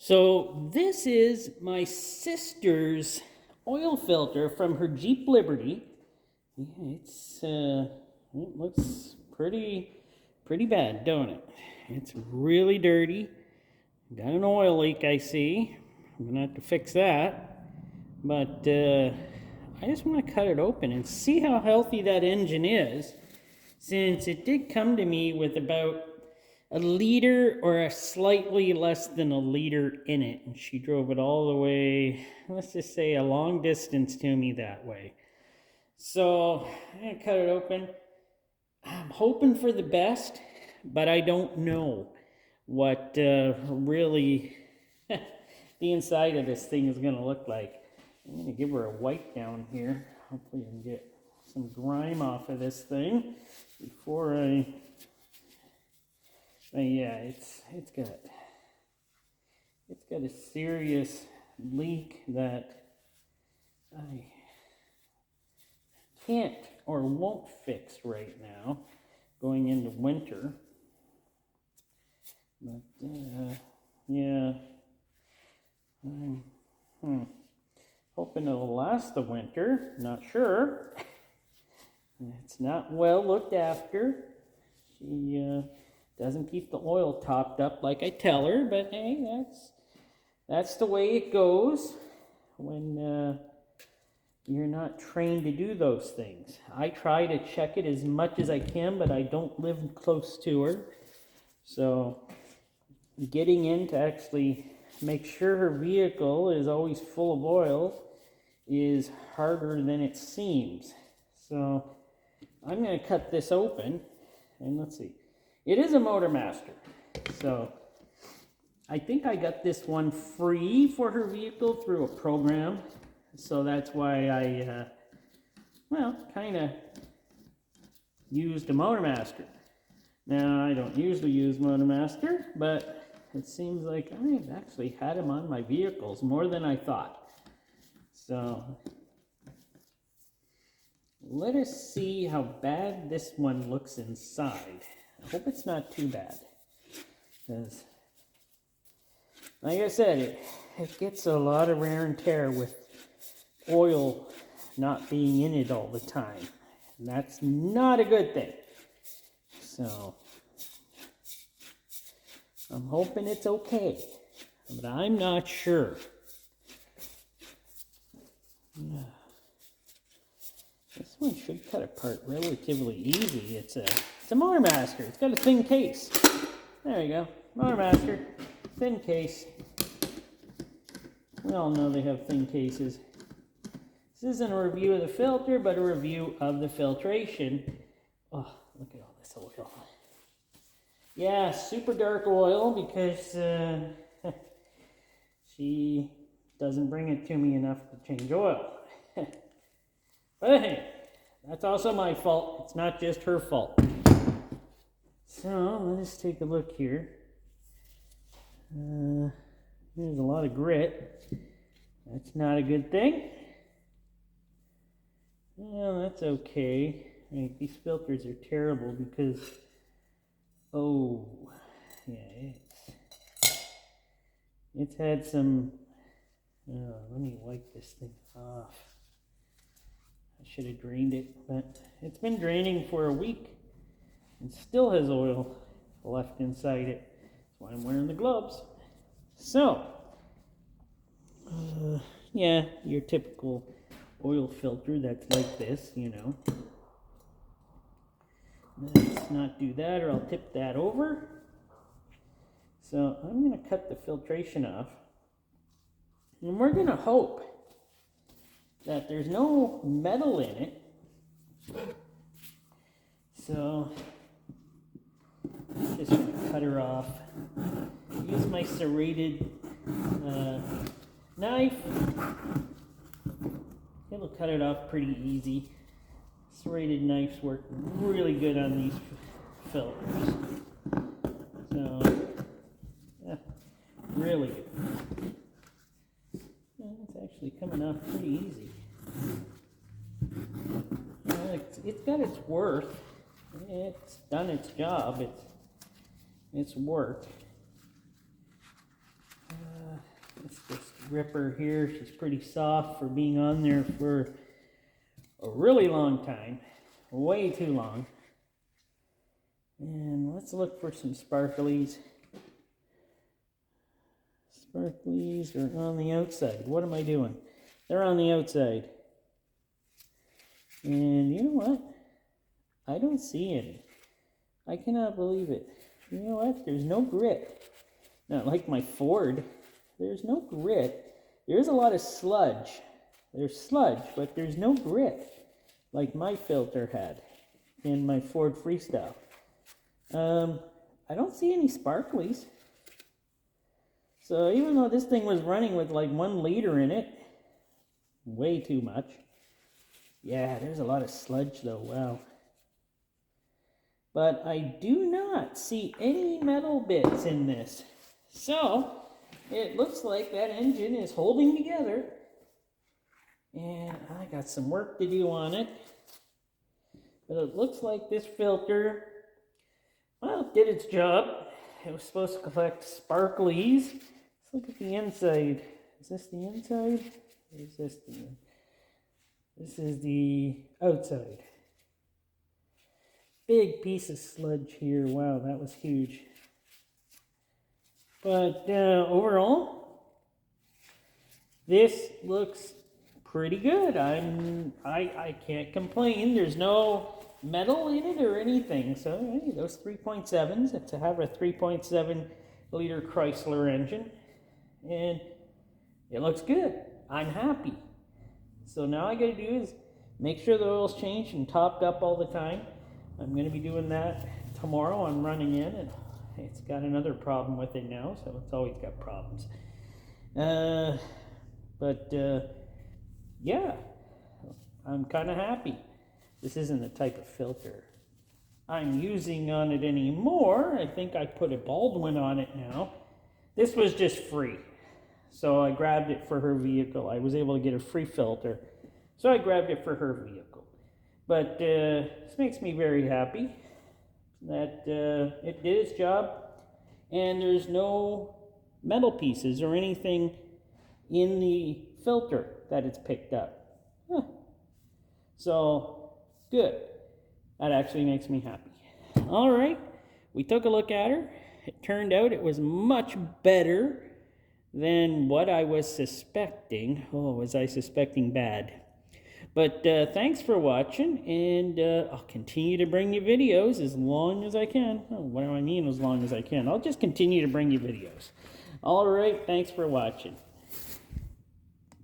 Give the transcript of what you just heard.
So this is my sister's oil filter from her Jeep Liberty. Yeah, it looks pretty bad, don't it? It's really dirty. Got an oil leak, I see. I'm gonna have to fix that. But I just want to cut it open and see how healthy that engine is, since it did come to me with about a liter or a slightly less than a liter in it, and she drove it all the way, let's just say a long distance to me that way. So I'm gonna cut it open. I'm hoping for the best, but I don't know what really the inside of this thing is gonna look like. I'm gonna give her a wipe down here. Hopefully I can get some grime off of this thing before yeah, it's got a serious leak that I can't or won't fix right now going into winter. But yeah, I'm hoping it'll last the winter. Not sure. It's not well looked after. She doesn't keep the oil topped up like I tell her, but hey, that's the way it goes when you're not trained to do those things. I try to check it as much as I can, but I don't live close to her. So getting in to actually make sure her vehicle is always full of oil is harder than it seems. So I'm going to cut this open, and let's see. It is a Motormaster, so I think I got this one free for her vehicle through a program. So that's why I, kind of used a Motormaster. Now, I don't usually use Motormaster, but it seems like I've actually had them on my vehicles more than I thought. So let us see how bad this one looks inside. I hope it's not too bad, because like I said, it gets a lot of wear and tear with oil not being in it all the time. And that's not a good thing. So I'm hoping it's okay, but I'm not sure. This one should cut apart relatively easy. It's a Motormaster. It's got a thin case. There you go. Motormaster, thin case. We all know they have thin cases. This isn't a review of the filter, but a review of the filtration. Oh, look at all this oil. Yeah, super dark oil because she doesn't bring it to me enough to change oil. But hey, that's also my fault. It's not just her fault. So let us take a look here. There's a lot of grit. That's not a good thing. Well, that's okay. I mean, these filters are terrible because, it's had some, let me wipe this thing off. I should have drained it, but it's been draining for a week and still has oil left inside it. That's why I'm wearing the gloves. So, yeah, your typical oil filter that's like this, you know. Let's not do that or I'll tip that over. So I'm going to cut the filtration off. And we're going to hope that there's no metal in it. So I'm just going to cut her off. Use my serrated knife. It'll cut it off pretty easy. Serrated knives work really good on these filters. So, yeah, really good. It's actually coming off pretty easy. It's got its worth. It's done its job. It's worked. ripper here. She's pretty soft for being on there for a really long time. Way too long. And let's look for some sparklies. Sparklies are on the outside. What am I doing? They're on the outside. And you know what? I don't see any. I cannot believe it. You know what? There's no grit. Not like my Ford. There's no grit. There's a lot of sludge. There's sludge, but there's no grit like my filter had in my Ford Freestyle. I don't see any sparklies. So even though this thing was running with like 1 liter in it, way too much. Yeah, there's a lot of sludge though, wow. But I do not see any metal bits in this. So, it looks like that engine is holding together. And I got some work to do on it. But it looks like this filter, well, did its job. It was supposed to collect sparklies. Let's look at the inside. Is this the inside? Or is this the inside? This is the outside. Big piece of sludge here. Wow, that was huge. But overall, this looks pretty good. I can't complain. There's no metal in it or anything. So hey, those 3.7s to have a 3.7 liter Chrysler engine, and it looks good. I'm happy. So now I got to do is make sure the oil's changed and topped up all the time. I'm going to be doing that tomorrow. I'm running in, and it's got another problem with it now, so it's always got problems. Yeah, I'm kind of happy. This isn't the type of filter I'm using on it anymore. I think I put a Baldwin on it now. This was just free. So I grabbed it for her vehicle. I was able to get a free filter. So I grabbed it for her vehicle. But this makes me very happy that it did its job. And there's no metal pieces or anything in the filter that it's picked up. Huh. So, good. That actually makes me happy. All right. We took a look at her. It turned out it was much better than what I was suspecting. Oh, was I suspecting bad? But thanks for watching, and I'll continue to bring you videos as long as I can. Oh, what do I mean as long as I can? I'll just continue to bring you videos. All right, thanks for watching.